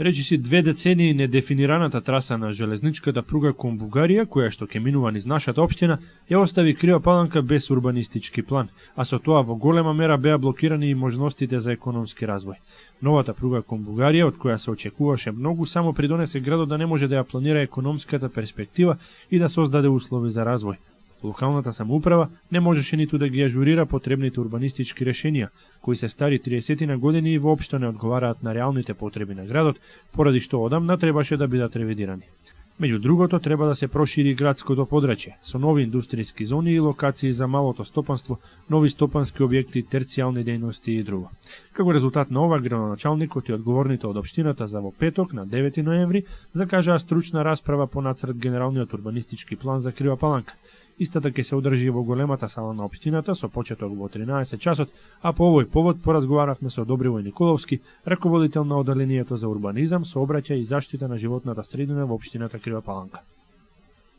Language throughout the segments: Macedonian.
Речиси 2 децении недефинираната траса на железничката пруга кон Бугарија, која што ќе минува низ нашата општина, ја остави Крива Паланка без урбанистички план, а со тоа во голема мера беа блокирани и можностите за економски развој. Новата пруга кон Бугарија, од која се очекуваше многу, само придонесе градот да не може да ја планира економската перспектива и да создаде услови за развој. Локалната самоуправа не можеше ниту да ги ажурира потребните урбанистички решенија, кои се стари 30 на години и воопшто не одговараат на реалните потреби на градот, поради што одамна требаше да бидат ревидирани. Меѓу другото, треба да се прошири градското подрачје, со нови индустријски зони и локации за малото стопанство, нови стопански објекти, терцијални дејности и друго. Како резултат на ова, градоначалникот и одговорните од општината за во петок, на 9 ноември, закажаа стручна расправа по нацрт генералниот урбанистички план за Крива Паланка. Истата ќе се одржи во големата сала на општината со почеток во 13 часот, а по овој повод поразговаравме со Добривој Николовски, раководител на одделението за урбанизам, сообраќај и заштита на животната средина во општината Крива Паланка.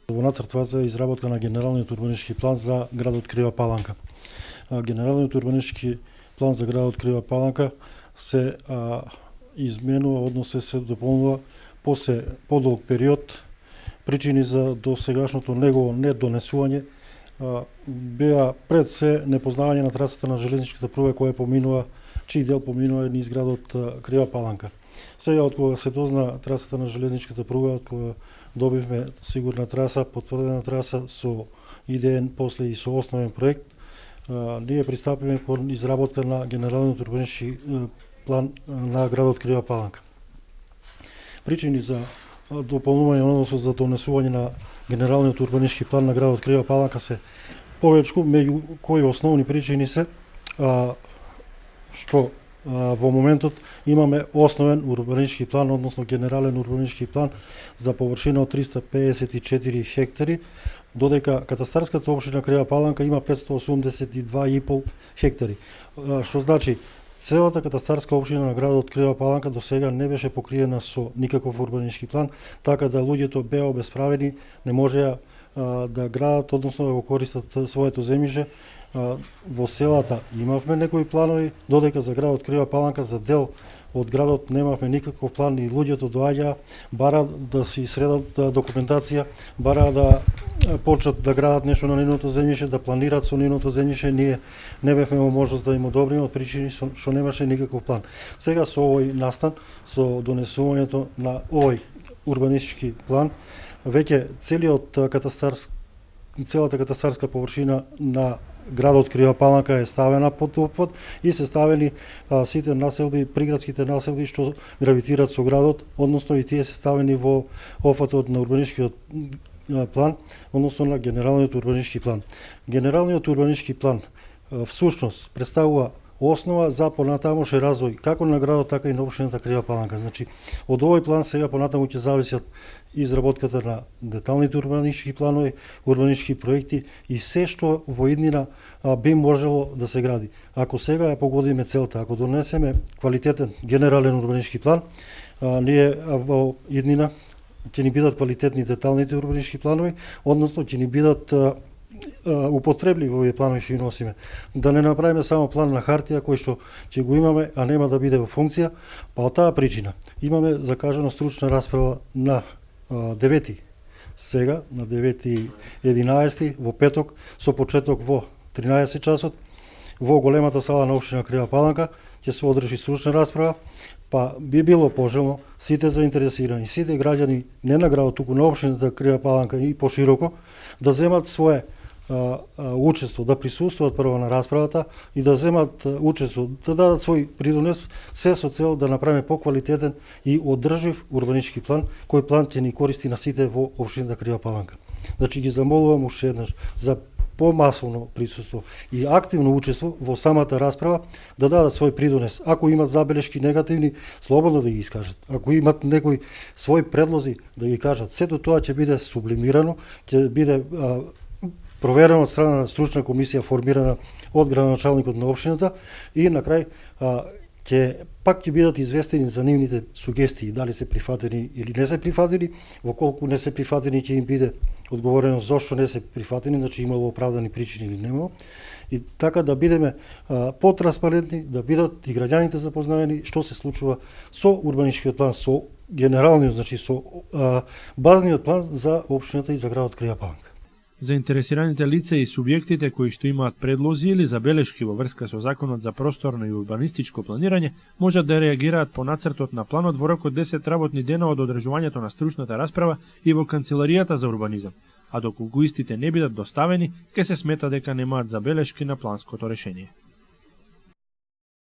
Во нацртва за изработка на генералниот урбанистички план за градот Крива Паланка. Генералниот урбанистички план за градот Крива Паланка се изменува, односно се дополнува после подолг период. Причини за досегашното негово недонесување беа пред се непознавање на трасата на железничката пруга која поминува, чиј дел поминува низ градот Крива Паланка. Сега од кога се дозна трасата на железничката пруга, од кога добивме сигурна траса, потврдена траса со идеен после и со основен проект, ние пристапиме кон изработка на генералниот урбанистички план на градот Крива Паланка. Причини за дополнување, односно за донесување на генералниот урбанистички план на градот Крива Паланка се повечку, меѓу кои основни причини се што во моментот имаме основен урбанистички план, односно генерален урбанистички план за површина од 354 хектари, додека катастарската општина Крива Паланка има 582,5 хектари, што значи целата катастарска општина на градот Крива Паланка до сега не беше покриена со никаков урбанистички план, така да луѓето беа обесправени, не можеа да градат, односно да го користат своето земјиште. Во селата имавме некои планови, додека за градот Крива Паланка за дел од градот немавме никаков план и луѓето доаѓаа, бара да си средат документација, бара да почнат да градат нешто на нивното земјиште, да планираат со нивното земјиште. Ние не бевме во можност да им одобриме од причини што немаше никаков план. Сега со овој настан, со донесувањето на овој урбанистички план, веќе целата катастарска површина на градот Крива Паланка е ставена под опфат и се ставени сите населби, приградските населби што гравитираат со градот, односно и тие се ставени во опфатот на урбанистичкиот план, односно на генералниот урбанистички план. Генералниот урбанистички план всушност представува основа за понатамошен развој како на градот, така и на општината Крива Паланка. Значи, од овој план сега понатаму ќе зависат изработката на деталните урбанистички планови, урбанистички проекти и се што во иднина би можело да се гради. Ако сега ја погодиме целта, ако донесеме квалитетен генерален урбанистички план, ние во иднина ќе ни бидат квалитетни деталните урбанистички планови, односно ќе ни бидат употребливи овие планови што ги носиме. Да не направиме само план на хартија кој што ќе го имаме, а нема да биде во функција, па од таа причина имаме закажана стручна расправа на 9 сега, на 9.11 во петок, со почеток во 13 часот, во големата сала на општина Крива Паланка ќе се одржи стручна расправа, па би било пожелно сите заинтересирани, сите граѓани не на градот, туку на општината Крива Паланка и пошироко, да земат свое учество, да присуствуваат прво на расправата и да земат учество, да дадат свој придонес, се со цел да направиме поквалитетен и одржив урбанистички план, кој план ќе ни користи на сите во општината Крива Паланка. Значи ги замолувам уште еднаш за помасовно присуство и активно учество во самата расправа, да дадат свој придонес. Ако имат забелешки негативни, слободно да ги искажат. Ако имат некои своји предлози, да ги кажат. Сето тоа ќе биде сублимирано, ќе биде проверено од страна на стручна комисија формирана од градоначалникот на општината и на крај ќе бидат известени за нивните сугестии, дали се прифатени или не се прифатени. Во колку не се прифатени ќе им биде одговорено зошто не се прифатени, значи имало оправдани причини или немало. и така да бидеме потранспарентни, да бидат и граѓаните запознаени што се случува со урбанистичкиот план, со генералниот, значи со базниот план за општината и за градот Криа Паланка. Заинтересираните лица и субјектите кои што имаат предлози или забелешки во врска со Законот за просторно и урбанистичко планирање можат да реагираат по нацртот на планот во рок од 10 работни дена од одржувањето на стручната расправа и во Канцеларијата за урбанизам, а доколку истите не бидат доставени, ќе се смета дека немаат забелешки на планското решение.